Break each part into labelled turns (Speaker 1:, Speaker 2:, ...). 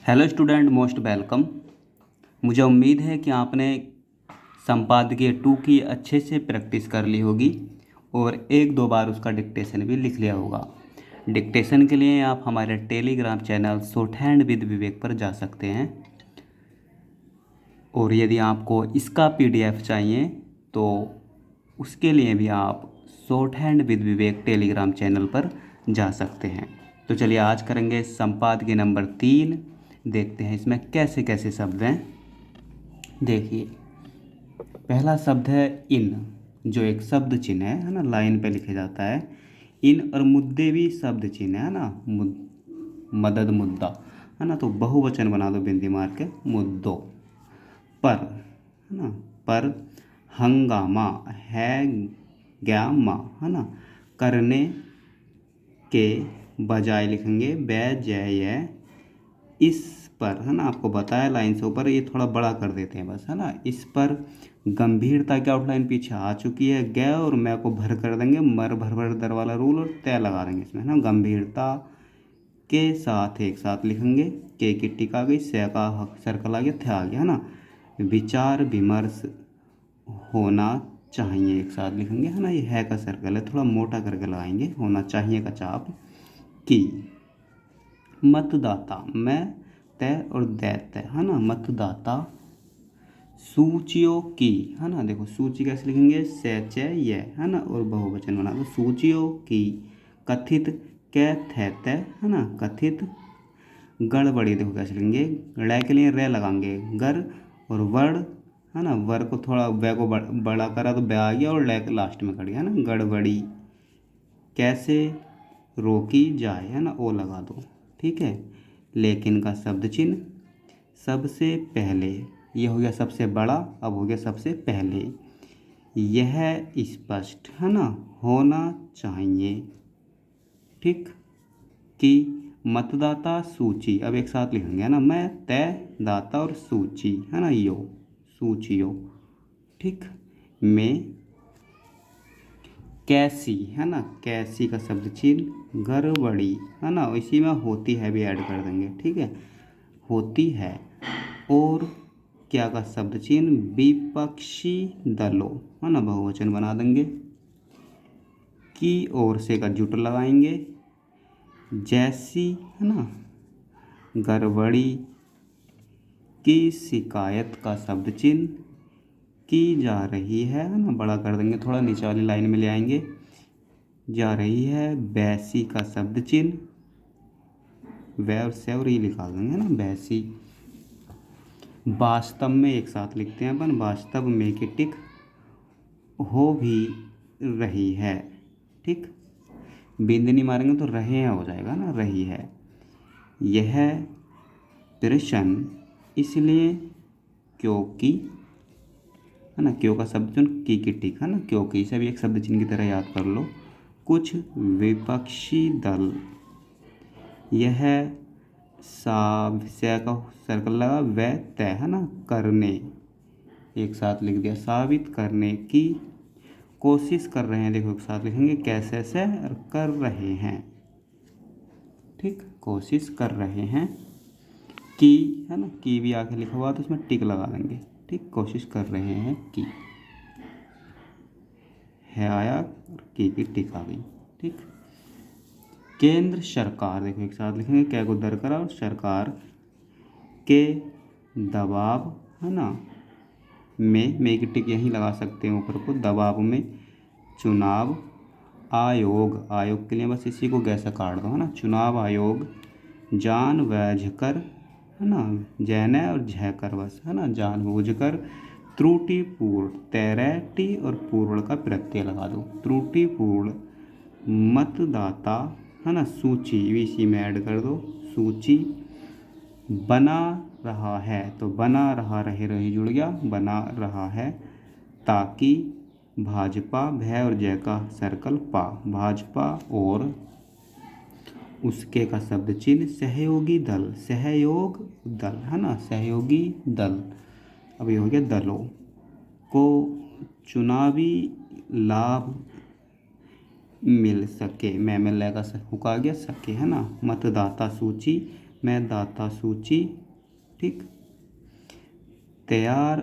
Speaker 1: Hello student, most welcome. मुझे उम्मीद है कि आपने संपादकीय 2 की अच्छे से प्रैक्टिस कर ली होगी और एक दो बार उसका डिक्टेशन भी लिख लिया होगा। डिक्टेशन के लिए आप हमारे Telegram channel shorthand with Vivek पर जा सकते हैं और यदि आपको इसका पीडीएफ चाहिए तो उसके लिए भी आप short hand with Vivek Telegram channel पर जा सकते हैं। तो चलिए आज करेंगे संपादकीय नंबर 3। देखते हैं इसमें कैसे कैसे शब्द हैं। देखिए, पहला शब्द है इन, जो एक शब्द चिन्ह है ना, लाइन पे लिखा जाता है। इन और मुद्दे भी शब्द चिन्ह है ना, मदद मुद्दा है ना, तो बहुवचन बना दो बिंदी मार के, मुद्दों। पर है ना, पर हंगामा है, ग्यामा है ना, करने के बजाय लिखेंगे बजाय, इस पर है ना, आपको बताया लाइन से ऊपर, ये थोड़ा बड़ा कर देते हैं बस है ना। इस पर गंभीरता की आउटलाइन पीछे आ चुकी है, ग और मैं को भर कर देंगे, मर भर भर दर वाला रूल और तय लगा देंगे इसमें है ना। गंभीरता के साथ एक साथ लिखेंगे, के की टिक आ गई, से का सर्कल आ गया, थे आ गया है ना। विचार विमर्श होना चाहिए एक साथ लिखेंगे है ना, ये है का सर्कल है, थोड़ा मोटा करके लगाएंगे, होना चाहिए का चाप की। मतदाता मैं तय और दैत्य है ना, मतदाता। सूचियों की है ना, देखो सूची कैसे लिखेंगे, सच ये है ना, और बहुवचन बना दो, सूचियों की। कथित कैथैत है ना, कथित। गड़बड़ी देखो कैसे लिखेंगे, ड़ के लिए रे लगाएंगे, गर और वर्ण है ना, वर को थोड़ा वे को बड़ा करा तो बे आ गया और लै लास्ट में खड़ी है ना, गड़बड़ी। कैसे रोकी जाए है ना, ओ लगा दो, ठीक है। लेकिन का शब्द चिन्ह, सबसे पहले, ये हो गया सबसे बड़ा, अब हो गया सबसे पहले। यह स्पष्ट है ना, होना चाहिए, ठीक। कि मतदाता सूची, अब एक साथ लिखेंगे है ना, मैं तय दाता और सूची है ना, यो सूचियो, ठीक। में कैसी है ना, कैसी का शब्द चिन्ह, गड़बड़ी है ना, इसी में होती है भी ऐड कर देंगे, ठीक है, होती है। और क्या का शब्द चिन्ह, विपक्षी दलों है ना, बहुवचन बना देंगे। की और से का जुट लगाएंगे, जैसी है ना, गड़बड़ी की शिकायत का शब्द चिन्ह, की जा रही है ना, बड़ा कर देंगे, थोड़ा नीचे वाली लाइन में ले आएंगे, जा रही है। बैसी का शब्द चिन्ह, वै और से और ये लिखा देंगे है ना, बैसी। वास्तव में एक साथ लिखते हैं अपन, वास्तव में की टिक हो भी रही है, ठीक। बिंद नहीं मारेंगे तो रहे हैं हो जाएगा ना, रही है। यह प्रश्न इसलिए क्योंकि है ना, क्यों का शब्द चिन्ह की टिक है ना, क्योंकि इसे भी एक शब्द चिन्ह की तरह याद कर लो। कुछ विपक्षी दल, यह से का सर्कल लगा, वह तय है ना, करने, एक साथ लिख दिया, साबित करने की कोशिश कर रहे हैं, देखो एक साथ लिखेंगे, कैसे से और कर रहे हैं, ठीक, कोशिश कर रहे हैं। की है ना, की भी आगे लिखा हुआ तो उसमें टिक लगा देंगे, ठीक, कोशिश कर रहे हैं की है आया और की टिक आ गई, ठीक। केंद्र सरकार, देखो एक साथ लिखेंगे, क्या को दर करा और सरकार के दबाव है ना, में की टिक यहीं लगा सकते हैं ऊपर को, दबाव में चुनाव आयोग, आयोग के लिए बस इसी को गैसा काट दो है ना, चुनाव आयोग जानबूझकर है ना, जैन और झकर बस है ना, जानबूझकर त्रुटिपूर्ण, तैरटी और पूर्ण का प्रत्यय लगा दो, त्रुटिपूर्ण मतदाता है ना, सूची इसी में ऐड कर दो, सूची बना रहा है, तो बना रहा, रहे रही जुड़ गया, बना रहा है, ताकि भाजपा, भय और जय का सर्कल पा, भाजपा और उसके का शब्द चिन्ह सहयोगी दल, सहयोग दल है ना, सहयोगी दल। अब ये हो गया दलों को चुनावी लाभ मिल सके, मैं लगा हुका गया सके है ना, मतदाता सूची मतदाता सूची, ठीक, तैयार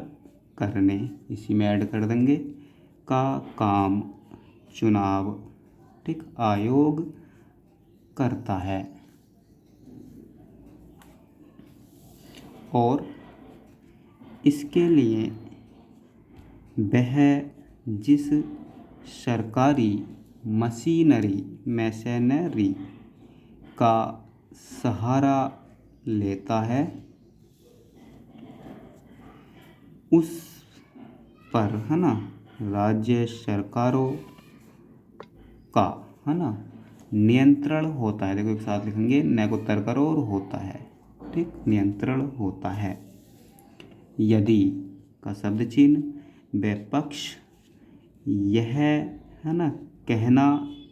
Speaker 1: करने, इसी में ऐड कर देंगे, का काम चुनाव, ठीक, आयोग करता है। और इसके लिए वह जिस सरकारी मशीनरी का सहारा लेता है उस पर, है ना, राज्य सरकारों का, है ना, नियंत्रण होता है। देखो एक साथ लिखेंगे, न को उत्तर करो और होता है, ठीक, नियंत्रण होता है। यदि का शब्द चिन्ह विपक्ष यह, है ना, कहना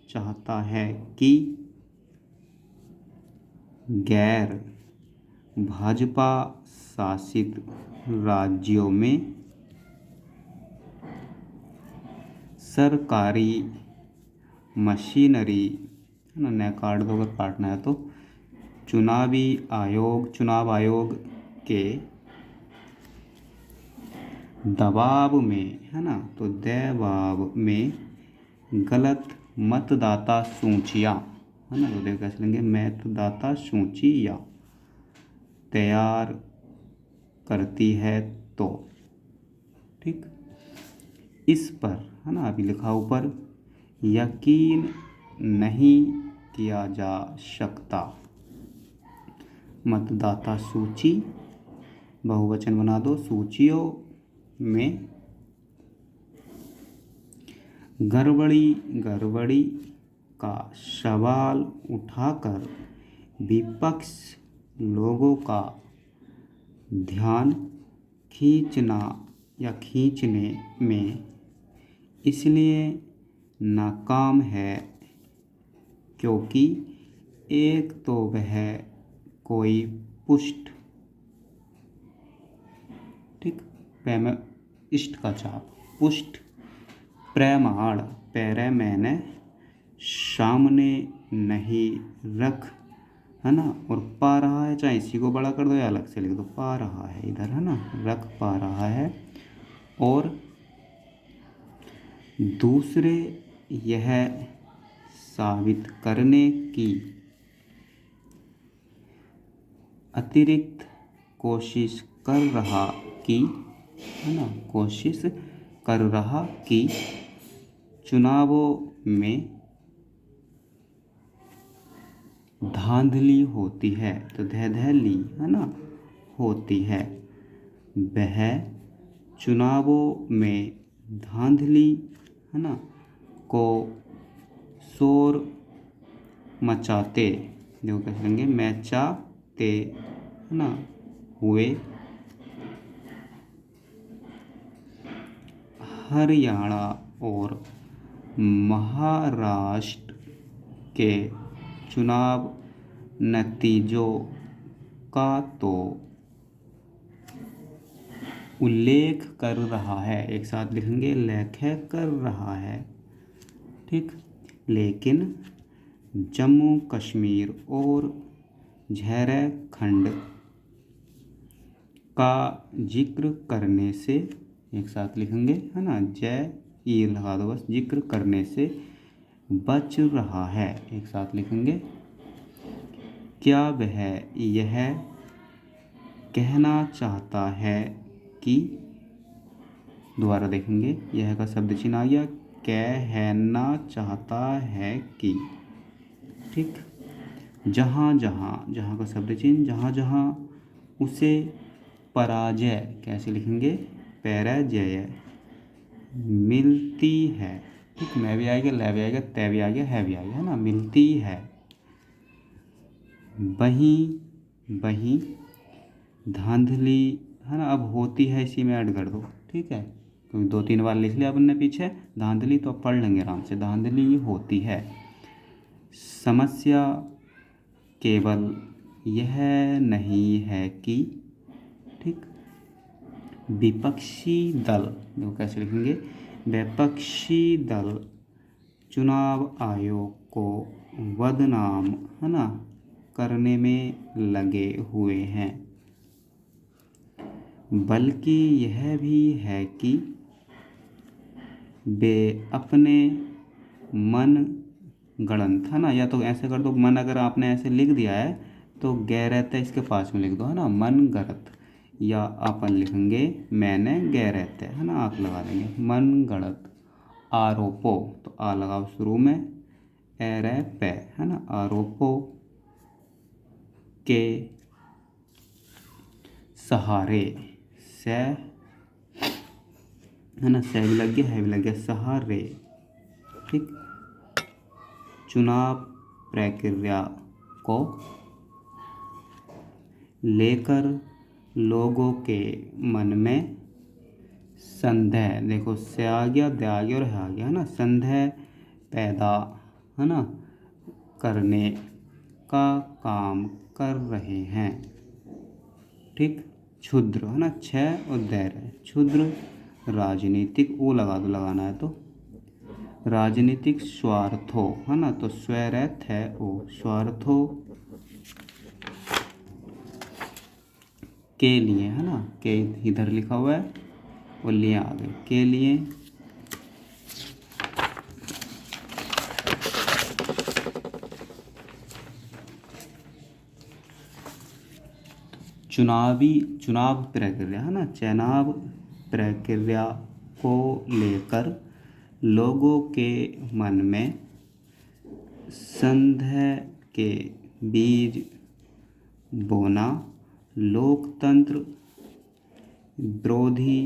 Speaker 1: चाहता है कि गैर भाजपा शासित राज्यों में सरकारी मशीनरी, है ना, न काट दो अगर काटना है तो, चुनाव आयोग के दबाव में, है ना, तो दबाव में गलत मतदाता सूचियाँ, है ना, तो देखो कैसे लेंगे, मतदाता सूचियाँ तैयार करती है तो, ठीक, इस पर, है ना, अभी लिखा ऊपर, यकीन नहीं किया जा सकता। मतदाता सूची बहुवचन बना दो, सूचियों में गड़बड़ी का सवाल उठाकर विपक्ष लोगों का ध्यान खींचने में इसलिए नाकाम है क्योंकि एक तो वह कोई पुष्ट, ठीक, इष्ट का चाप, पुष्ट प्रमाण पैरे मैंने सामने नहीं रख, है ना, और पा रहा है, चाहे इसी को बड़ा कर दो या अलग से लिख दो, पा रहा है इधर, है ना, रख पा रहा है। और दूसरे यह साबित करने की अतिरिक्त कोशिश कर रहा कि, है ना, कोशिश कर रहा कि चुनावों में धांधली होती है, तो धांधली, है ना, होती है। वह चुनावों में धांधली, है ना, को शोर मचाते, देखो कैसे लेंगे, मचाते, है ना, हुए हरियाणा और महाराष्ट्र के चुनाव नतीजों का तो उल्लेख कर रहा है, एक साथ लिखेंगे, लेख कर रहा है, ठीक, लेकिन जम्मू कश्मीर और झारखंड का जिक्र करने से, एक साथ लिखेंगे, है ना, ये लगा दो बस, जिक्र करने से बच रहा है, एक साथ लिखेंगे। क्या वह यह कहना चाहता है कि, दोबारा देखेंगे, यह का शब्द चिन्ह आ गया, कहना चाहता है कि, ठीक, जहाँ का शब्द चिन्ह, जहाँ उसे पराजय, कैसे लिखेंगे, पराजय मिलती है, ठीक, मैं भी आएगा, ले भी आएगा, तय भी आ गया, है भी आ गया, है ना, मिलती है, वहीं धांधली, है ना, अब होती है इसी में ऐड कर दो, ठीक है, क्योंकि 2-3 बार लिख लिया अपन ने पीछे धांधली, तो अब पढ़ लेंगे आराम से, धांधली होती है। समस्या केवल यह नहीं है कि, ठीक, विपक्षी दल, देखो कैसे लिखेंगे, विपक्षी दल चुनाव आयोग को बदनाम, है ना, करने में लगे हुए हैं, बल्कि यह भी है कि वे अपने मन गढ़ंत, है ना, या तो ऐसे कर दो, मन अगर आपने ऐसे लिख दिया है तो गैरत है इसके पास में लिख दो, है ना, मन गढ़त, या अपन लिखेंगे मैंने गैरत है ना, आँख लगा देंगे, मन गढ़त आरोपो, तो आ लगाओ शुरू में, एर पे, है ना, आरोपो के सहारे, से, है ना, से भी लग गया, है भी लग गया, सहारे, ठीक, चुनाव प्रक्रिया को लेकर लोगों के मन में संदेह, देखो से आ गया, दे आ गया और है आ गया, है ना, संदेह पैदा, है ना, करने का काम कर रहे हैं, ठीक, क्षुद्र, है ना, छह और दैर है, क्षुद्र राजनीतिक, वो लगा दो लगाना है तो, राजनीतिक स्वार्थों, है ना, तो स्वैरथ है वो, स्वार्थों के लिए, है ना, के इधर लिखा हुआ है और लिए आगे, के लिए चुनाव प्रक्रिया, है ना, चुनाव प्रक्रिया को लेकर लोगों के मन में संदेह के बीज बोना लोकतंत्र विरोधी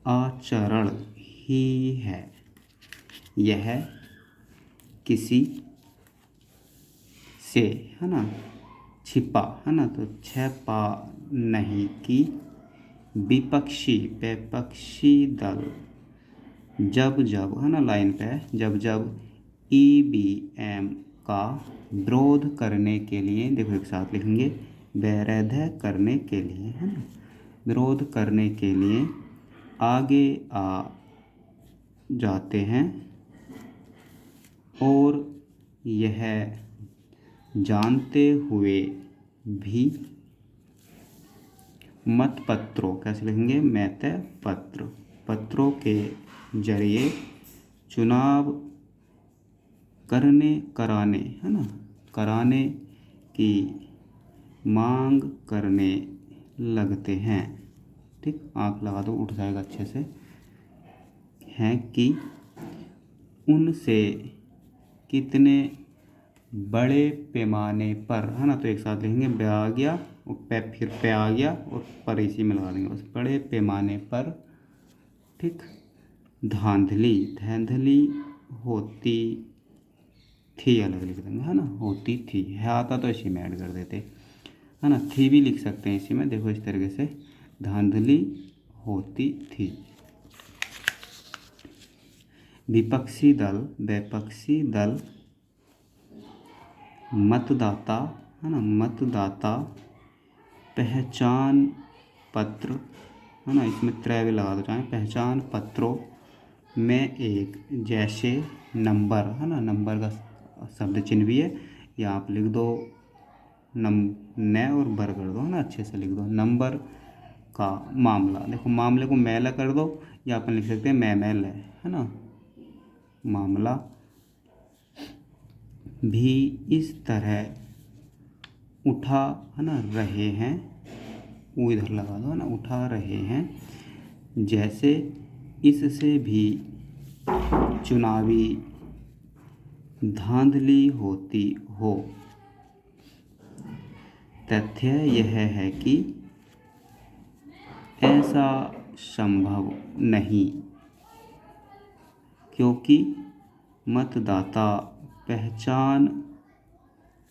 Speaker 1: आचरण ही है, यह किसी से, है ना, छिपा, है ना, तो छिपा नहीं कि विपक्षी दल जब जब, है ना, लाइन पे, जब जब ईवीएम का विरोध करने के लिए, देखो एक साथ लिखेंगे, वैध करने के लिए, है ना, विरोध करने के लिए आगे आ जाते हैं और यह जानते हुए भी मतपत्रों, कैसे लिखेंगे, मत पत्रों के जरिए चुनाव कराने, है ना, कराने की मांग करने लगते हैं, ठीक, आँख लगा दो, उठ जाएगा अच्छे से, हैं कि उनसे कितने बड़े पैमाने पर, है ना, तो एक साथ लिखेंगे, बे आ गया और पे, फिर पे आ गया और पर इसी में लगा देंगे बस, बड़े पैमाने पर, ठीक, धांधली होती थी, अलग लिख देंगे, है ना, होती थी, है आता तो इसी में ऐड कर देते, है ना, थी भी लिख सकते हैं इसी में, देखो इस तरीके से, धांधली होती थी, विपक्षी दल मतदाता, है ना, मतदाता पहचान पत्र, है ना, इसमें त्रय भी लगा दो चाहे, पहचान पत्रों में एक जैसे नंबर, है ना, नंबर का शब्द चिन्ह भी है, या आप लिख दो न और बर कर दो, है ना, अच्छे से लिख दो, नंबर का मामला, देखो मामले को मैला कर दो, या अपन लिख सकते हैं मैल है ना, मामला भी इस तरह उठा, है ना, रहे हैं, वो इधर लगा दो, है ना, उठा रहे हैं जैसे इससे भी चुनावी धांधली होती हो। तथ्य यह है कि ऐसा संभव नहीं, क्योंकि मतदाता पहचान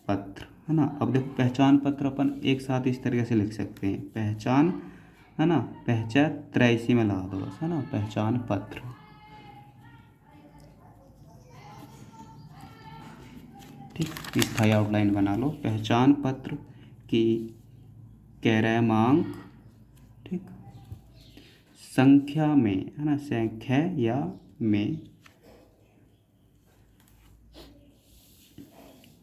Speaker 1: पत्र, है ना, अब देखो पहचान पत्र अपन एक साथ इस तरीके से लिख सकते हैं, पहचान, है ना, पहचान त्रैसी में लगा दो बस, है ना, पहचान पत्र, ठीक, स्थायी आउटलाइन बना लो, पहचान पत्र की क्रमांक, ठीक, संख्या में, है ना, संख्या या में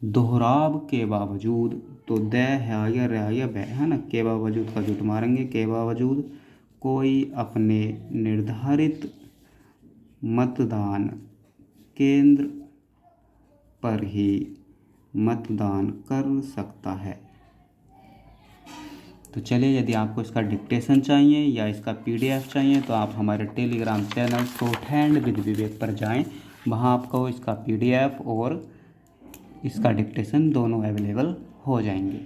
Speaker 1: दोहराव के बावजूद, तो द है या र या ब है ना, के बावजूद का जुट मारेंगे, के बावजूद कोई अपने निर्धारित मतदान केंद्र पर ही मतदान कर सकता है। तो चलिए, यदि आपको इसका डिक्टेशन चाहिए या इसका पीडीएफ चाहिए तो आप हमारे Telegram channel shorthand with Vivek पर जाएं। वहां आपको इसका पीडीएफ और इसका डिक्टेशन दोनों अवेलेबल हो जाएंगे।